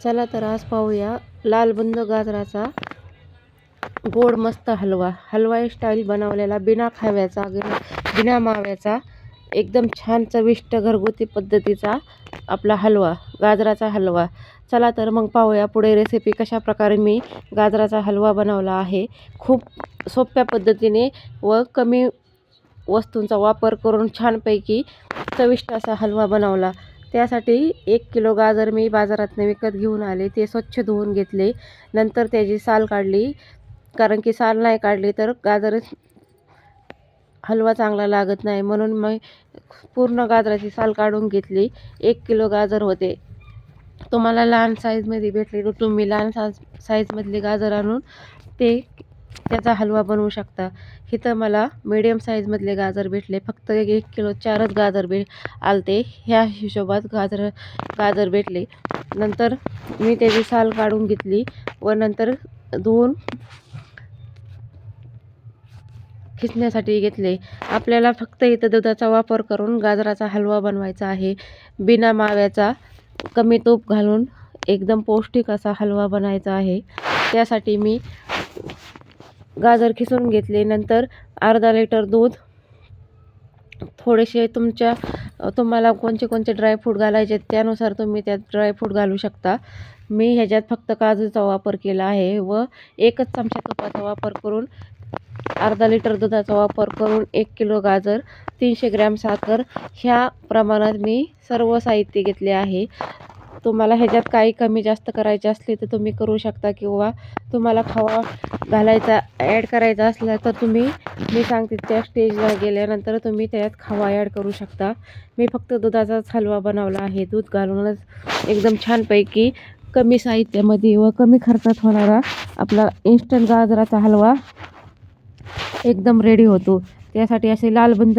चला तर आज पाहूया लालबुंद गाजराचा गोड मस्त हलवा. हलवाई स्टाईल बनवलेला बिना खाव्याचा बिना माव्याचा एकदम छान चविष्ट घरगुती पद्धतीचा आपला हलवा, गाजराचा हलवा. चला तर मग पाहूया पुढे रेसिपी कशा प्रकारे मी गाजराचा हलवा बनवला आहे. खूप सोप्या पद्धतीने व कमी वस्तूंचा वापर करून छानपैकी चविष्ट असा हलवा बनवला. त्यासाठी 1 किलो गाजर मी बाजारातून विकत घेऊन आले. ते स्वच्छ धुवून घेतले. नंतर त्याची साल काढली, कारण की साल नाही काढली तर गाजर हलवा चांगला लागत नाही, म्हणून मी पूर्ण गाजराची साल काढून घेतली. 1 किलो गाजर होते. तुम्हाला लहान साईजमध्ये भेटले तर तुम्ही लहान साईजमधले गाजर आणून त्याचा हलवा बनवू शकता. इथं मला मीडियम साईजमधले गाजर भेटले. फक्त 1 किलो 4च गाजर आलते. ह्या हिशोबात गाजर भेटले. नंतर मी त्याची साल काढून घेतली व नंतर धुवून खिसण्यासाठी घेतले. आपल्याला फक्त इथं दुधाचा वापर करून गाजराचा हलवा बनवायचा आहे. बिना माव्याचा, कमी तूप घालून एकदम पौष्टिक असा हलवा बनायचा आहे. त्यासाठी मी गाजर खिसून घेतले. नंतर अर्धा लिटर दूध, थोडेसे तुम्हाला कोणते ड्रायफ्रूट घालायचे त्यानुसार तुम्ही त्यात ड्रायफ्रूट घालू शकता. मी ह्याच्यात फक्त काजूचा वापर केला आहे व 1च चमचा तुपाचा वापर करून, अर्धा लिटर दुधाचा वापर करून 1 किलो गाजर, 300 ग्रॅम साखर ह्या प्रमाणात मी सर्व साहित्य घेतले आहे. तुम्हाला ह्याच्यात काही कमी जास्त करायचे असले तर तुम्ही करू शकता, किंवा तुम्हाला खवा घालायचा ॲड करायचा असला तर मी सांगते त्या स्टेजला गेल्यानंतर तुम्ही त्यात खवा ॲड करू शकता. मी फक्त दुधाचाच हलवा बनवला आहे. दूध घालूनच एकदम छानपैकी कमी साहित्यामध्ये व कमी खर्चात होणारा आपला इन्स्टंट गाजराचा हलवा एकदम रेडी होतो. त्यासाठी असे लालबुंद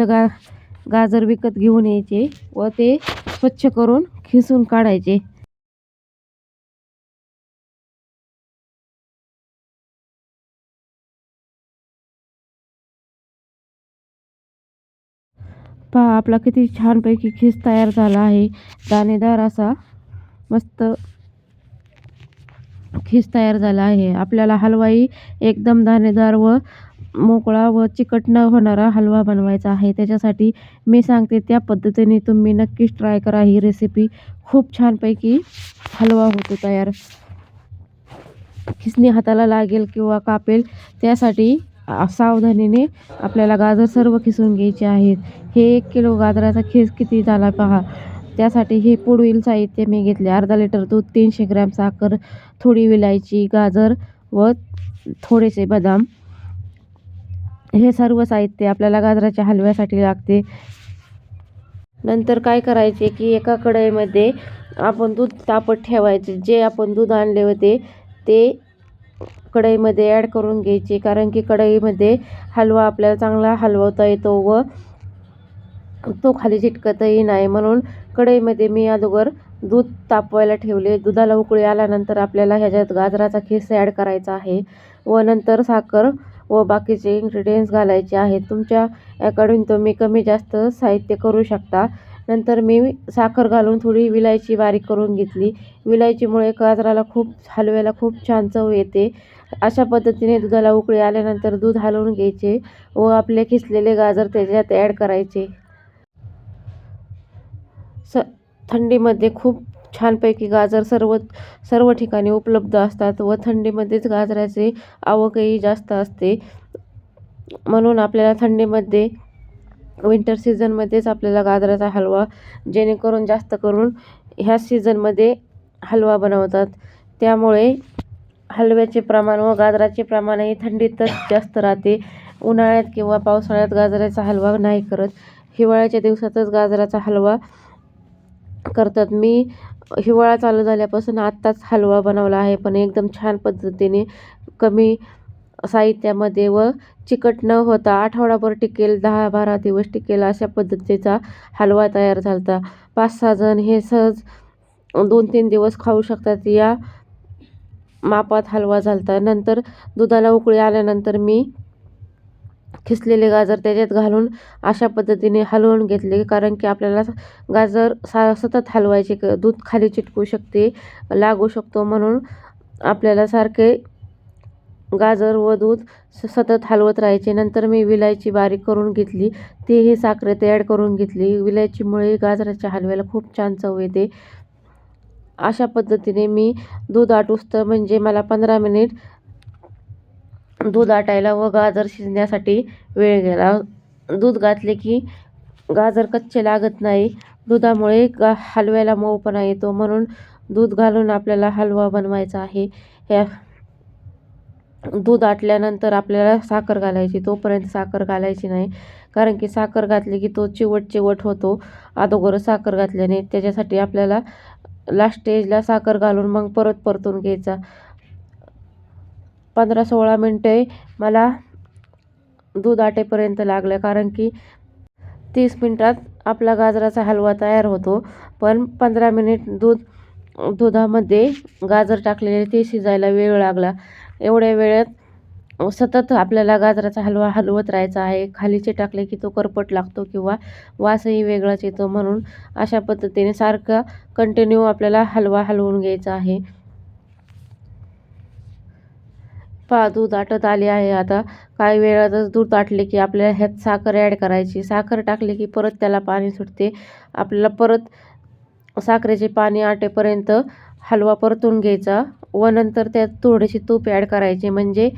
गाजर विकत घेऊन यायचे व ते स्वच्छ करून खिसून काढायचे. पहा आपला किती छानपैकी खीस तयार झाला आहे. दाणेदार असा मस्त खीस तयार झाला आहे. आपल्याला हलवाही एकदम दाणेदार व मोकळा व चिकट न होणारा हलवा बनवायचा आहे. त्याच्यासाठी मी सांगते त्या पद्धतीने तुम्ही नक्कीच ट्राय करा. ही रेसिपी खूप छानपैकी हलवा होतो तयार. खिसणी हाताला लागेल किंवा कापेल त्यासाठी सावधानीने आपल्याला गाजर सर्व खिसून घ्यायचे आहेत. हे 1 किलो गाजराचा खीस किती झाला पहा. त्यासाठी हे पुढील साहित्य मी घेतले. अर्धा लिटर दूध, 300 ग्रॅम साखर, थोडी विलायची, गाजर व थोडेसे बदाम. हे सर्व साहित्य आपल्याला गाजराच्या हलव्यासाठी लागते. नंतर काय करायचे की एका कढईमध्ये आपण दूध तापत ठेवायचे. जे आपण दूध आणले होते ते कढईमध्ये ॲड करून घ्यायचे, कारण की कढईमध्ये हलवा आपल्याला चांगला हलवता येतो व तो खाली चिटकतही नाही. म्हणून कढईमध्ये मी अगोदर दूध तापवायला ठेवले. दुधाला उकळी आल्यानंतर आपल्याला ह्याच्यात गाजराचा खीस ॲड करायचा आहे व नंतर साखर व बाकीचे इन्ग्रेडियंट्स घालायचे आहेत. तुमच्या अकॉर्डिंग तुम्ही कमी जास्त साहित्य करू शकता. नंतर मी साखर घालून थोडी विलायची बारीक करून घेतली. विलायचीमुळे गाजराला हलव्याला खूप छान चव येते. अशा पद्धतीने दुधाला उकळी आल्यानंतर दूध हलवून घ्यायचे व आपले खिसलेले गाजर त्याच्यात ॲड करायचे. थंडीमध्ये खूप छानपैकी गाजर सर्व ठिकाणी उपलब्ध असतात व थंडीमध्येच गाजराचे आवकही जास्त असते. म्हणून आपल्याला थंडीमध्ये, विंटर सीझनमध्येच आपल्याला गाजराचा हलवा, जेणेकरून जास्त करून ह्या सीझनमध्ये हलवा बनवतात. त्यामुळे हलव्याचे प्रमाण व गाजराचे प्रमाणही थंडीतच जास्त राहते. उन्हाळ्यात किंवा पावसाळ्यात गाजराचा हलवा नाही करत. हिवाळ्याच्या दिवसातच गाजराचा हलवा करतात. मी हिवाळा चालू झाल्यापासून आत्ताच हलवा बनवला आहे, पण एकदम छान पद्धतीने कमी साहित्यामध्ये व चिकट न होता आठवडाभर टिकेल, 10-12 दिवस टिकेल अशा पद्धतीचा हलवा तयार झाला. 5-6 जण हे सहज 2-3 दिवस खाऊ शकतात या मापात हलवा झाला. नंतर दुधाला उकळी आल्यानंतर मी खिसलेले गाजर त्याच्यात घालून अशा पद्धतीने हलवून घेतले, कारण की आपल्याला गाजर सतत हलवायचे, दूध खाली चिटकू शकते, लागू शकतो, म्हणून आपल्याला सारखे गाजर व दूध सतत हलवत राहायचे. नंतर मी विलायची बारीक करून घेतली, तीही साखरेत ॲड करून घेतली. विलायचीमुळे गाजराच्या हलव्याला खूप छान चव येते. अशा पद्धतीने मी दूध आटूस्तर म्हणजे मला 15 मिनिट दूध आटायला व गाजर शिजण्यासाठी वेळ गेला. दूध घातले की गाजर कच्चे लागत नाही. दुधामुळे हलव्याला मऊपणा येतो, म्हणून दूध घालून आपल्याला हलवा बनवायचा आहे. ह्या दूध आटल्यानंतर आपल्याला साखर घालायची. तोपर्यंत साखर घालायची नाही, कारण की साखर घातली की तो चिवट चिवट होतो अगोदर साखर घातल्याने. त्याच्यासाठी आपल्याला लास्ट स्टेजला साखर घालून मग परत परतून घ्यायचा. 15-16 मिनटे मला दूध आटेपर्यंत लागलं, कारण की 30 मिनिटात आपला गाजराचा हलवा तयार होतो. पण 15 मिनिट दुधामध्ये गाजर टाकलेले ते शिजायला वेळ लागला. एवढ्या वेळात सतत आपल्याला गाजराचा हलवा हलवत राहायचा आहे. खालीचे टाकले की तो करपट लागतो किंवा वासही वेगळाच येतो, म्हणून अशा पद्धतीने सारखा कंटिन्यू आपल्याला हलवा हलवून घ्यायचा आहे. पहा, दूध आटत आले आहे. आता काही वेळातच दूध आटले की आपल्याला ह्यात साखर ॲड करायची. साखर टाकली की परत त्याला पाणी सुटते. आपल्याला परत साखरेचे पाणी आटेपर्यंत हलवा परतून घ्यायचा व नंतर त्यात थोडीशी तूप ॲड करायचे, म्हणजे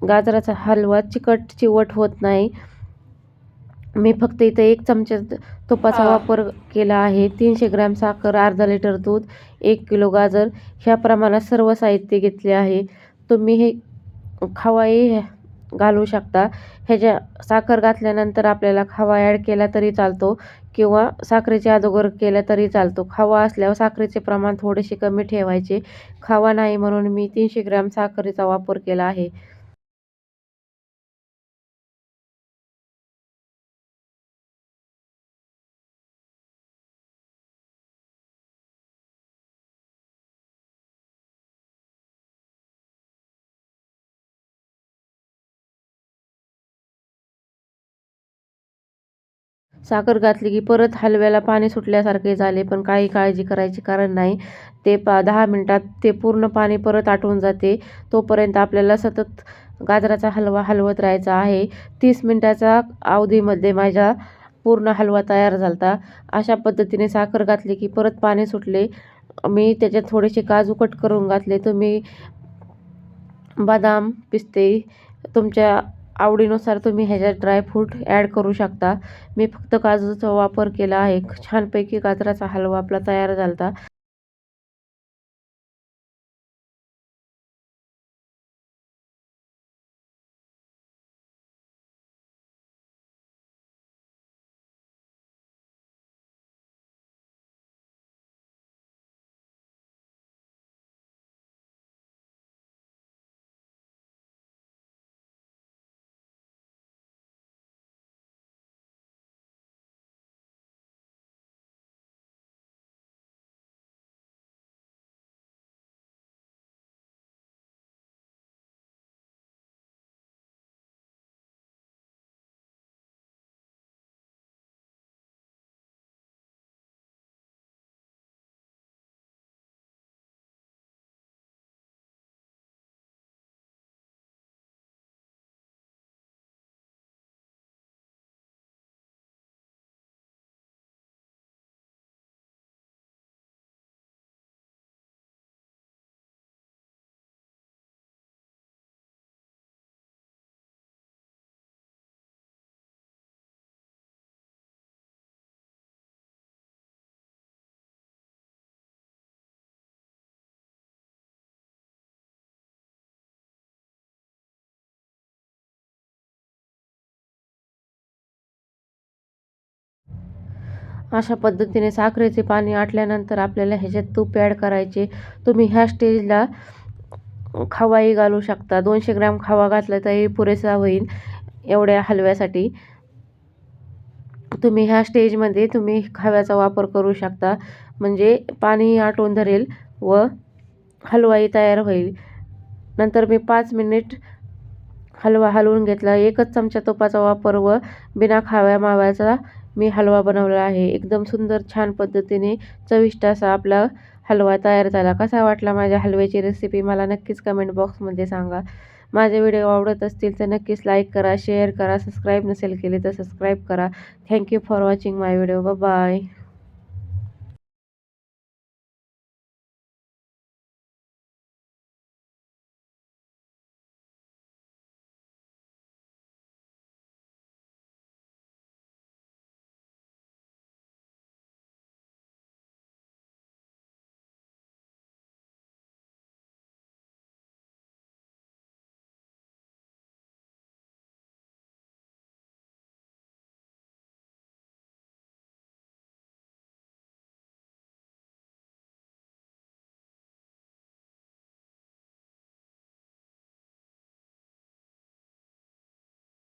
गाजराचा हलवा चिकट चिवट होत नाही. मी फक्त इथे 1 चमचा तुपाचा वापर केला आहे. 300 ग्रॅम साखर, अर्धा लिटर दूध, 1 किलो गाजर ह्या प्रमाणात सर्व साहित्य घेतले आहे. तुम्ही हे खवाही घालू शकता. ह्याच्या साखर घातल्यानंतर आपल्याला खवा ॲड केला तरी चालतो किंवा साखरेच्या अगोदर केला तरी चालतो. खवा असल्यावर साखरेचे प्रमाण थोडेसे कमी ठेवायचे. खवा नाही म्हणून मी 300 ग्रॅम साखरेचा वापर केला आहे. साखर घातली की परत हलव्याला पाणी सुटल्यासारखे झाले, पण काही काळजी करायची कारण नाही. ते 10 मिनिटात ते पूर्ण पाणी परत आटून जाते. तोपर्यंत आपल्याला सतत गाजराचा हलवा हलवत राहायचा आहे. 30 मिनिटाच्या अवधीमध्ये माझा पूर्ण हलवा तयार झाला होता. अशा पद्धतीने साखर घातली की परत पाणी सुटले. मी त्याच्यात थोडेसे काजू कट करून घातले. तुम्ही बदाम, पिस्ते तुमच्या आवडीनुसार तुम्ही ह्याच्यात ड्रायफ्रूट ॲड करू शकता. मी फक्त काजूचा वापर केला आहे. छानपैकी गाजराचा हलवा आपला तयार झाला होता. अशा पद्धतीने साखरेचे पाणी आटल्यानंतर आपल्याला ह्याच्यात तूप ॲड करायचे. तुम्ही ह्या स्टेजला खवाही घालू शकता. 200 ग्रॅम खवा घातला तरी पुरेसा होईल एवढ्या हलव्यासाठी. तुम्ही ह्या स्टेजमध्ये तुम्ही खव्याचा वापर करू शकता, म्हणजे पाणी आटून धरेल व हलवाही तयार होईल. नंतर मी 5 मिनिट हलवा हलवून घेतला. 1च चमचा तुपाचा वापर व बिना खाव्या माव्याचा मी हलवा बनवला आहे. एकदम सुंदर छान पद्धतीने चविष्ट असा आपला हलवा तयार झाला. कसा वाटला माझ्या हलव्याची रेसिपी मला नक्कीच कमेंट बॉक्समध्ये सांगा. माझे व्हिडिओ आवडत असतील तर नक्कीच लाईक करा, शेअर करा, सबस्क्राईब नसेल केले तर सबस्क्राईब करा. Thank you for watching my video. Bye.